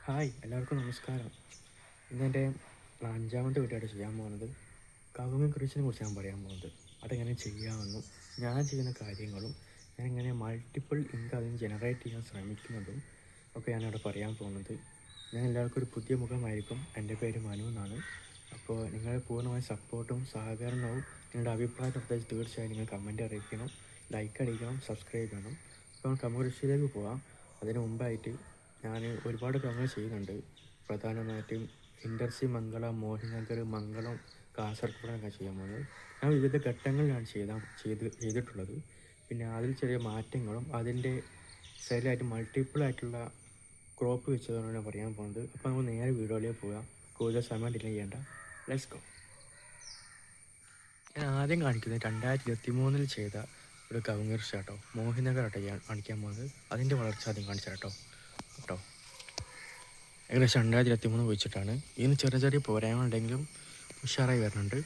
Hi, എല്ലാവർക്കും നമസ്കാരം. ഇന്നെൻ്റെ അഞ്ചാമത്തെ വീഡിയോ ചെയ്യാൻ പോകുന്നത് കവുങ്ങ് കൃഷിയെ കുറിച്ച് ഞാൻ പറയാൻ പോകുന്നത്. അതെങ്ങനെ ചെയ്യാമെന്നും ഞാൻ ചെയ്യുന്ന കാര്യങ്ങളും ഞാൻ എങ്ങനെ മൾട്ടിപ്പിൾ ഇൻകം അതിന് ജനറേറ്റ് ചെയ്യാൻ ശ്രമിക്കുന്നതും ഒക്കെ ഞാനിവിടെ പറയാൻ പോകുന്നത്. ഞാൻ എല്ലാവർക്കും ഒരു പുതിയ മുഖമായിരിക്കും. എൻ്റെ പേര് മനു എന്നാണ്. അപ്പോൾ നിങ്ങളുടെ പൂർണ്ണമായ സപ്പോർട്ടും സഹകരണവും നിങ്ങളുടെ അഭിപ്രായം പ്രത്യേകിച്ച് തീർച്ചയായും നിങ്ങൾ കമൻറ്റ് അറിയിക്കണം, ലൈക്ക് അടിക്കണം, സബ്സ്ക്രൈബ് ചെയ്യണം. അപ്പോൾ കവുങ്ങ് കൃഷിയിലേക്ക് പോകാം. അതിന് മുമ്പായിട്ട് ഞാൻ ഒരുപാട് കവുങ്ങ് ചെയ്യുന്നുണ്ട്. പ്രധാനമായിട്ടും ഇൻഡർസി, മംഗള, മോഹിനഗർ, മംഗളം, കാസർഗോഡൊക്കെ ചെയ്യാൻ പോകുന്നത്. ഞാൻ വിവിധ ഘട്ടങ്ങളിലാണ് ചെയ്തിട്ടുള്ളത്. പിന്നെ അതിൽ ചെറിയ മാറ്റങ്ങളും അതിൻ്റെ സൈഡിലായിട്ട് മൾട്ടിപ്പിളായിട്ടുള്ള ക്രോപ്പ് വെച്ചതാണ് ഞാൻ പറയാൻ പോകുന്നത്. അപ്പോൾ നമുക്ക് നേരെ വീഡിയോയിലേക്ക് പോകാം. കൂടുതൽ സമയം ഡിലേ ചെയ്യേണ്ട. Let's go. ഞാൻ ആദ്യം കാണിക്കുന്നത് 2023 ചെയ്ത ഒരു കവുങ്ങ് കൃഷി കേട്ടോ. മോഹിനഗർ ആട്ടോ കാണിക്കാൻ പോകുന്നത്. അതിൻ്റെ വളർച്ച ആദ്യം കാണിച്ചു കേട്ടോ. ഏകദേശം 2023 വെച്ചിട്ടാണ്. ഇതിന് ചെറിയ ചെറിയ പോരായ്മകളുണ്ടെങ്കിലും ഉഷാറായി വരുന്നുണ്ട്.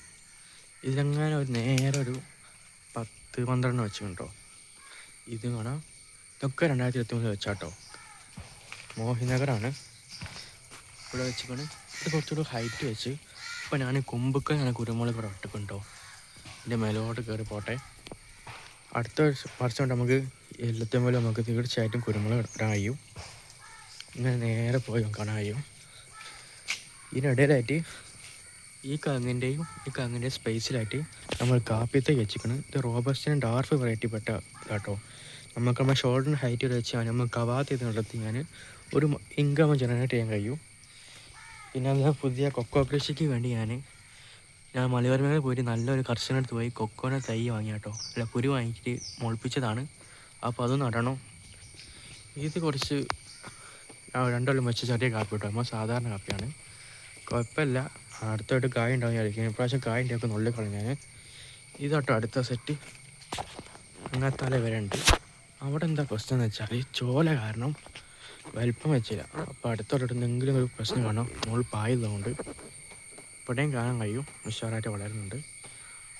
ഇതിലെങ്ങനെ നേരെ ഒരു 10-12 വെച്ചിട്ടുണ്ടോ. ഇത് കാണാം. ഇതൊക്കെ 2023 വെച്ചാട്ടോ. മോഹിനഗറാണ് ഇവിടെ വെച്ചിട്ട്. ഇത് കുറച്ചുകൂടി ഹൈറ്റ് വെച്ച് ഇപ്പോൾ ഞാൻ കൊമ്പൊക്കെ കുരുമുളക് ഇവിടെ ഇട്ടിട്ടുണ്ടോ. ഇതിൻ്റെ മേലോട്ട് കയറി പോട്ടെ. അടുത്ത വർഷം കൊണ്ട് നമുക്ക് എല്ലാത്തിനും പോലെ നമുക്ക് തീർച്ചയായിട്ടും കുരുമുളക് ഇടാൻ കഴിയും. ഇങ്ങനെ നേരെ പോയി കാണാൻ കഴിയും. ഇതിനിടയിലായിട്ട് ഈ കവുങ്ങിൻ്റെ സ്പേസിലായിട്ട് നമ്മൾ കാപ്പിത്തെ വെച്ചിരിക്കണം. ഇത് റോബസ്റ്റിനും ഡാർഫ് വെറൈറ്റി പെട്ട കേട്ടോ. നമുക്ക് നമ്മുടെ ഷോൾഡറിന് ഹൈറ്റ് വെച്ച് നമ്മൾ കവാത്ത് ചെയ്ത് നടത്തി ഞാൻ ഒരു ഇൻകം ജനറേറ്റ് ചെയ്യാൻ കഴിയും. പിന്നെ ഞാൻ പുതിയ കൊക്കോ കൃഷിക്ക് വേണ്ടി ഞാൻ മലയോര മേഖല പോയിട്ട് നല്ലൊരു കർഷകനടുത്ത് പോയി കൊക്കോനെ തൈ വാങ്ങി കേട്ടോ. അല്ല, കുരു വാങ്ങിയിട്ട് മുളപ്പിച്ചതാണ്. അപ്പോൾ അത് നടണം. ഇത് കുറച്ച് 2 കൊല്ലം വെച്ച് ചെറിയ കാപ്പി കേട്ടോ. നമ്മൾ സാധാരണ കാപ്പിയാണ്, കുഴപ്പമില്ല. അടുത്തായിട്ട് കായ ഉണ്ടാവും വിചാരിക്കും. ഇപ്രാവശ്യം കായ ഉണ്ടാക്കി നുള്ളി കളഞ്ഞാൽ. ഇതാട്ടോ അടുത്ത സെറ്റ്. അങ്ങനത്താല വരെ ഉണ്ട്. അവിടെ എന്താ പ്രശ്നം എന്ന് വെച്ചാൽ ചോല കാരണം വലിപ്പം വെച്ചില്ല. അപ്പോൾ അടുത്തോട്ട് എന്തെങ്കിലും ഒരു പ്രശ്നം കാണാം. മുകളിൽ പായതുകൊണ്ട് ഇവിടെയും കാണാൻ കഴിയും. ഉഷാറായിട്ട് വളരുന്നുണ്ട്.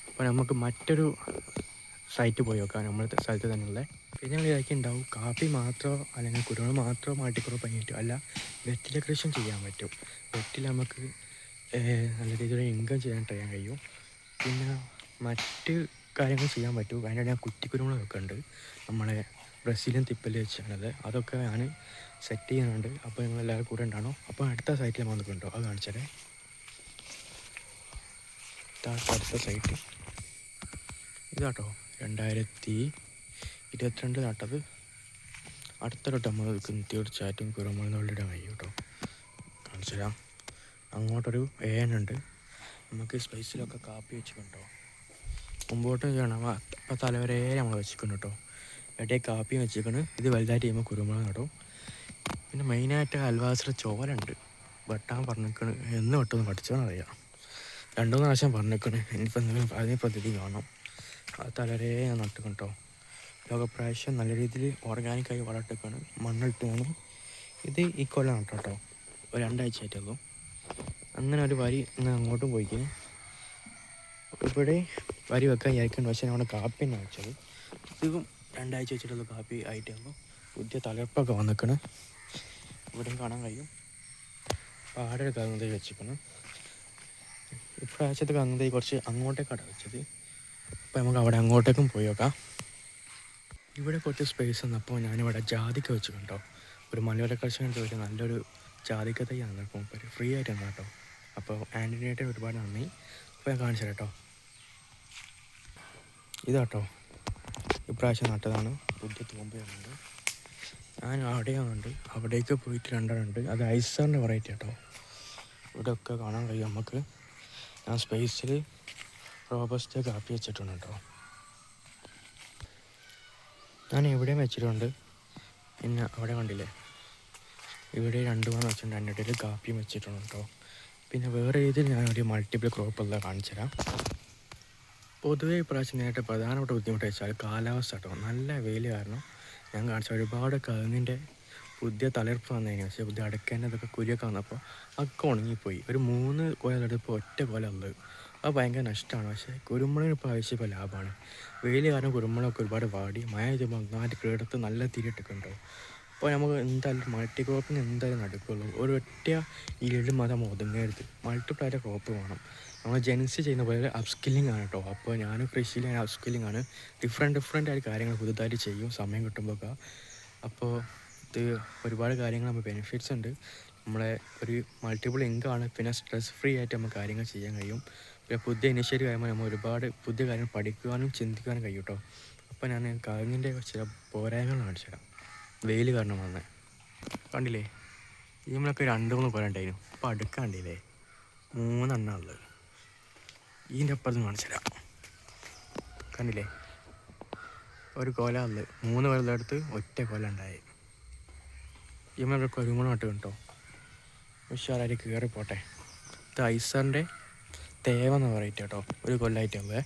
അപ്പോൾ നമുക്ക് മറ്റൊരു സൈറ്റ് പോയി നോക്കാം, നമ്മുടെ സ്ഥലത്ത് തന്നെയുള്ള. പിന്നെ ഞങ്ങൾ വിചാരിക്കുന്നുണ്ടാവും കാപ്പി മാത്രമോ അല്ലെങ്കിൽ കുരുമുളക് മാത്രമോ മാറ്റിക്കുറവ് പണിയിട്ടു അല്ല, വെറ്റില കൃഷിയും ചെയ്യാൻ പറ്റും. വെറ്റില നമുക്ക് നല്ല രീതിയിൽ ഇൻകം ചെയ്യാൻ കഴിയും. പിന്നെ മറ്റ് കാര്യങ്ങൾ ചെയ്യാൻ പറ്റും. അതിൻ്റെ ഞാൻ കുറ്റിക്കുരുമുളകൊക്കെ ഉണ്ട്. നമ്മളെ ബ്രസീലിയൻ തിപ്പല് വെച്ചാണത്. അതൊക്കെ ഞാൻ സെറ്റ് ചെയ്യുന്നുണ്ട്. അപ്പോൾ നിങ്ങൾ എല്ലാവരും കൂടെ ഉണ്ടാണോ. അപ്പോൾ അടുത്ത സൈറ്റിൽ വന്നിട്ടുണ്ടോ, അത് കാണിച്ചാലേ. അടുത്ത സൈറ്റ് ഇതാട്ടോ. 2022 നട്ടത്. അടുത്തൊരു നമ്മൾ നിൽക്കുന്നു. തീർച്ചയായിട്ടും കുരുമുളക് നുള്ളിടാൻ കഴിയും കേട്ടോ. കാണിച്ചു തരാം. അങ്ങോട്ടൊരു ഏനുണ്ട്. നമുക്ക് സ്പേസിലൊക്കെ കാപ്പി വെച്ചിട്ടുണ്ടോ. മുമ്പോട്ട് ചെയ്യണം. അപ്പോൾ തലവരെ നമ്മൾ വെച്ചിട്ടുണ്ട് കേട്ടോ. ഇടയിൽ കാപ്പി വെച്ചിരിക്കണം. ഇത് വലുതായിട്ട് ചെയ്യുമ്പോൾ കുരുമുളക് നടും. പിന്നെ മെയിനായിട്ട് അൽവാസിലെ ചോലുണ്ട്. വെട്ടാൻ പറഞ്ഞിരിക്കണം. എന്ന് വെട്ടൊന്ന് പഠിച്ചോന്നറിയാം. 2-3 പ്രാവശ്യം പറഞ്ഞിരിക്കണം. ഇനിയിപ്പോൾ എന്തെങ്കിലും അതിനെ പദ്ധതി കാണണം. അത് തലവരെ ഞാൻ നട്ടു കേട്ടോ. ഇതൊക്കെ പ്രാവശ്യം നല്ല രീതിയിൽ ഓർഗാനിക്കായി വളർത്തിക്കാണ്, മണ്ണിട്ടാണ്. ഇത് ഈ കൊല്ലം നട്ടോ കേട്ടോ. ഒരു 2 ആഴ്ചയായിട്ടുള്ളൂ. അങ്ങനെ ഒരു വരി ഇങ്ങനെ അങ്ങോട്ടും പോയിക്കണ്. ഇവിടെ വരി വെക്കാൻ വിചാരിക്കേണ്ട. പക്ഷേ നമ്മുടെ കാപ്പി തന്നെ വെച്ചത്. ഇതും 2 ആഴ്ച വെച്ചിട്ടുള്ള കാപ്പി ആയിട്ടുള്ളൂ. പുതിയ തലപ്പൊക്കെ വന്നിക്കണ്. ഇവിടെയും കാണാൻ കഴിയും. പാടൊരു കവുങ്ങ് തൈ വെച്ചിരിക്കണം. ഇപ്രാവശ്യത്തെ കവുങ്ങ് തൈ കുറച്ച് അങ്ങോട്ടേക്കാണ് വെച്ചത്. അപ്പോൾ നമുക്ക് അവിടെ അങ്ങോട്ടേക്കും പോയി നോക്കാം. ഇവിടെ കുറച്ച് സ്പേസ് വന്നപ്പോൾ ഞാനിവിടെ ജാതിക്ക വെച്ചിട്ടുണ്ടോ. ഒരു മലയോര കർഷകൻ ചോദിച്ച നല്ലൊരു ജാതിക്ക തൈയാണ് ഇപ്പം ഫ്രീ ആയിട്ട് തന്നെ കേട്ടോ. അപ്പോൾ ആൻറ്റിനായിട്ട് ഒരുപാട് നന്ദി. അപ്പോൾ ഞാൻ കാണിച്ചു കേട്ടോ. ഇതാട്ടോ ഇപ്രാവശ്യം നട്ടതാണ്. പുതിയ തൂമ്പയുണ്ട്. ഞാൻ അവിടെയാണുണ്ട്. അവിടേക്ക് പോയിട്ട് 2 ഉണ്ട്. അത് ഐസറിൻ്റെ വെറൈറ്റി കേട്ടോ. ഇവിടെയൊക്കെ കാണാൻ കഴിയും നമുക്ക്. ഞാൻ സ്പേസിൽ റോബസ്റ്റ് കാപ്പി വെച്ചിട്ടുണ്ട് കേട്ടോ. ഞാൻ എവിടെയും വെച്ചിട്ടുണ്ട്. പിന്നെ അവിടെ കണ്ടില്ലേ, ഇവിടെ 2 വെച്ചിട്ടുണ്ട്. അതിൻ്റെ ഇടയിൽ കാപ്പിയും വെച്ചിട്ടുണ്ട് കേട്ടോ. പിന്നെ വേറെ രീതിയിൽ ഞാനൊരു മൾട്ടിപ്പിൾ ക്രോപ്പ് എല്ലാം കാണിച്ചു തരാം. പൊതുവേ ഇപ്രാവശ്യം നേരിട്ട് പ്രധാനപ്പെട്ട ബുദ്ധിമുട്ട് വെച്ചാൽ കാലാവസ്ഥ കേട്ടോ. നല്ല വെയിൽ കാരണം ഞാൻ കാണിച്ച ഒരുപാട് കവുങ്ങിൻ്റെ പുതിയ തളിർപ്പ് വന്നതിന് പക്ഷേ പുതിയ അടക്കേൻ്റെ ഇതൊക്കെ കുരിയൊക്കെ വന്നപ്പോൾ ഒക്കെ ഉണങ്ങിപ്പോയി. ഒരു 3 കൊലയെടുപ്പോൾ ഒറ്റ കൊല ഉള്ളത്. അത് ഭയങ്കര നഷ്ടമാണ്. പക്ഷേ കുരുമുളകിന് ഇപ്പോൾ ആവശ്യം ഇപ്പോൾ ലാഭമാണ്. വെയിൽ കാരണം കുരുമുളകൊക്കെ ഒരുപാട് വാടി. മഴ ചെയ്യുമ്പോൾ നന്നായിട്ട് കേടത്ത് നല്ല തിരിയിട്ടൊക്കെ ഉണ്ടാവും. അപ്പോൾ നമുക്ക് എന്തായാലും മൾട്ടി ക്രോപ്പിങ് എന്തായാലും നടക്കുള്ളൂ. ഒരു ഒറ്റ ഈൽഡ് മാത്രം ഒതുങ്ങരുത്, മൾട്ടിപ്ലൈയുടെ ക്രോപ്പ് വേണം. നമ്മൾ ജെൻസി ചെയ്യുന്ന പോലെ അപ്സ്കില്ലിംഗ് ആണ് കേട്ടോ. അപ്പോൾ ഞാൻ കൃഷിയിൽ അപ്സ്കില്ലിംഗ് ആണ്, ഡിഫറെൻ്റ് ആയിട്ട് കാര്യങ്ങൾ പുതുതായിട്ട് ചെയ്യും സമയം കിട്ടുമ്പോഴൊക്കെ. അപ്പോൾ ഇത് ഒരുപാട് കാര്യങ്ങൾ നമുക്ക് ബെനിഫിറ്റ്സ് ഉണ്ട്. നമ്മളെ ഒരു മൾട്ടിപ്പിൾ ഇൻകമാണ്, പിന്നെ സ്ട്രെസ് ഫ്രീ ആയിട്ട് നമുക്ക് കാര്യങ്ങൾ ചെയ്യാൻ കഴിയും. പിന്നെ പുതിയ ഇനിഷ്യേറ്റീവ് കഴിയുമ്പോൾ നമ്മൾ ഒരുപാട് പുതിയ കാര്യങ്ങൾ പഠിക്കുവാനും ചിന്തിക്കാനും കഴിയും കേട്ടോ. അപ്പോൾ ഞാൻ കവുങ്ങിൻ്റെ ചില പോരായ്മകൾ കാണിച്ചു തരാം. വെയിൽ കാരണം വന്നത് കണ്ടില്ലേ, നമ്മളൊക്കെ 2-3 കൊല്ലം ഉണ്ടായിരുന്നു, അപ്പോൾ അടുക്കാണ്ടില്ലേ 3 എണ്ണം ഉള്ളത്. ഇതിൻ്റെ അപ്പുറത്ത് കാണിച്ചു തരാം. കണ്ടില്ലേ, ഒരു കൊല ഉള്ളത് 3 കൊല്ലം ഒറ്റ കൊല ഉണ്ടായി. നമ്മളൊക്കെ കുരുമുളക് നട്ട് കേട്ടോ, ഉഷാറായിട്ട് കയറിപ്പോട്ടെ. ഇത് ഐസറിൻ്റെ തേവെന്ന് പറയിട്ട് കേട്ടോ, ഒരു കൊല്ലമായിട്ടുള്ളത്.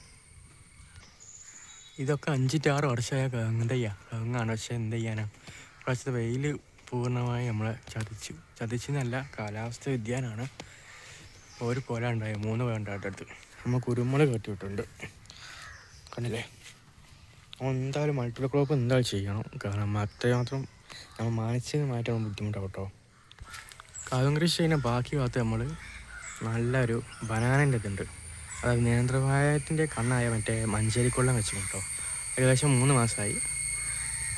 ഇതൊക്കെ 5-6 വർഷമായ കവുങ്ങാണ്. പക്ഷേ എന്ത് ചെയ്യാനാണ്, പ്രാവശ്യത്തെ വെയിൽ പൂർണ്ണമായി നമ്മളെ ചതിച്ചെന്നല്ല, കാലാവസ്ഥ വ്യതിയാനാണ്. ഒരു കൊല ഉണ്ടായി, 3 കൊല ഉണ്ടായിട്ടടുത്ത് നമ്മൾ കുരുമുളക് കെട്ടി വിട്ടിട്ടുണ്ട്. കണ്ടില്ലേ, എന്തായാലും മൾട്ടിപ്പിൾ ക്രോപ്പ് എന്തായാലും ചെയ്യണം. കാരണം അത്രമാത്രം നമ്മൾ മാനസികമായിട്ട് നമ്മൾ ബുദ്ധിമുട്ടാവും കേട്ടോ. കവുങ്ങ് കൃഷി ചെയ്യുന്ന ബാക്കി ഭാഗത്ത് നമ്മൾ നല്ലൊരു ബനാനൻ്റെ ഇതുണ്ട്, അതായത് നേന്ത്രവാഴത്തിൻ്റെ കണ്ണായ മറ്റേ മഞ്ചേരിക്കൊള്ളം വെച്ചു കേട്ടോ. ഏകദേശം 3 മാസമായി,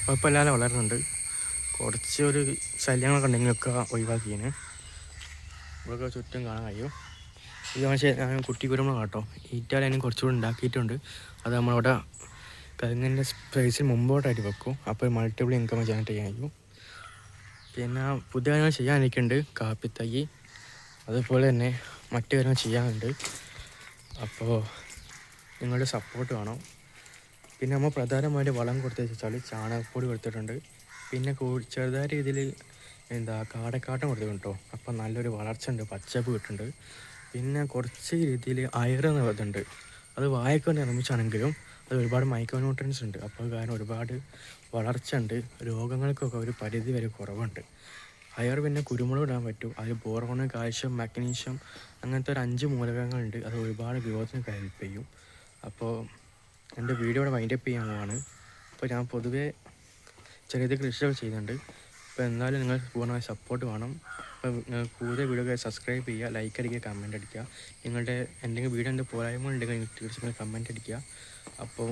കുഴപ്പമില്ലാതെ വളരുന്നുണ്ട്. കുറച്ചൊരു ശല്യങ്ങളൊക്കെ ഉണ്ടെങ്കിലൊക്കെ ഒഴിവാക്കിയതിന് ഇവിടെയൊക്കെ ചുറ്റും കാണാൻ കഴിയും. ഇത് പക്ഷേ ഞാൻ കുട്ടി കുരുമുളക് കേട്ടോ, ഈറ്റാലും കുറച്ചുകൂടി ഉണ്ടാക്കിയിട്ടുണ്ട്. അത് നമ്മളവിടെ കവുങ്ങിൻ്റെ സ്പേസിൽ മുമ്പോട്ടായിട്ട് വെക്കും. അപ്പോൾ മൾട്ടിപ്പിൾ ഇൻകം ജനറേറ്റ് ചെയ്യാൻ കഴിയും. പിന്നെ പുതിയ കാര്യങ്ങൾ ചെയ്യാനിരിക്കുന്നുണ്ട്, കാപ്പിത്തൈ, അതുപോലെ തന്നെ മറ്റു കാര്യങ്ങൾ ചെയ്യാനുണ്ട്. അപ്പോൾ നിങ്ങളുടെ സപ്പോർട്ട് വേണം. പിന്നെ നമ്മൾ പ്രധാനമായിട്ട് വളം കൊടുത്തു വെച്ചാൽ ചാണകപ്പൊടി കൊടുത്തിട്ടുണ്ട്. പിന്നെ ചെറുതായ രീതിയിൽ കാടക്കാട്ടം കൊടുത്തിട്ടുണ്ട് കേട്ടോ. അപ്പോൾ നല്ലൊരു വളർച്ച ഉണ്ട്, പച്ചപ്പ് കിട്ടുന്നുണ്ട്. പിന്നെ കുറച്ച് രീതിയിൽ അയർ ഇതുണ്ട്, അത് വാഴയ്ക്ക് വേണ്ടി നിർമ്മിച്ചാണെങ്കിലും അത് ഒരുപാട് മൈക്രോ ന്യൂട്രിയൻസ് ഉണ്ട്. അപ്പോൾ അത് കാരണം ഒരുപാട് വളർച്ച ഉണ്ട്, രോഗങ്ങൾക്കൊക്കെ ഒരു പരിധി വരെ കുറവുണ്ട്. അയർ പിന്നെ കുരുമുളക് ഇടാൻ പറ്റും. അതിൽ ബോറോൺ, കാൽഷ്യം, മാഗ്നീഷ്യം അങ്ങനത്തെ ഒരു 5 മൂലകങ്ങളുണ്ട്. അത് ഒരുപാട് ഗ്രോത്തിന് ഹെൽപ്പ് ചെയ്യും. അപ്പോൾ എൻ്റെ വീഡിയോ ഇവിടെ വൈൻഡപ്പ് ചെയ്യാൻ പോവാണ്. അപ്പോൾ ഞാൻ പൊതുവേ ചെറിയ കൃഷികൾ ചെയ്യുന്നുണ്ട്. അപ്പോൾ എന്നാലും നിങ്ങൾ പൂർണ്ണമായി സപ്പോർട്ട് വേണം. അപ്പോൾ നിങ്ങൾ കൂടുതൽ വീഡിയോ സബ്സ്ക്രൈബ് ചെയ്യുക, ലൈക്ക് അടിക്കുക, കമൻറ്റ് അടിക്കുക. നിങ്ങളുടെ എന്തെങ്കിലും വീഡിയോൻ്റെ പോരായ്മ ഉണ്ടെങ്കിൽ തീർച്ചയായും കമൻറ്റ് അടിക്കുക. അപ്പോൾ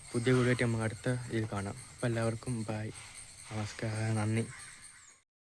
പുതിയ വീഡിയോ ആയിട്ട് നമുക്ക് അടുത്ത ഇതിൽ കാണാം. അപ്പോൾ എല്ലാവർക്കും ബൈ, നമസ്കാരം, നന്ദി.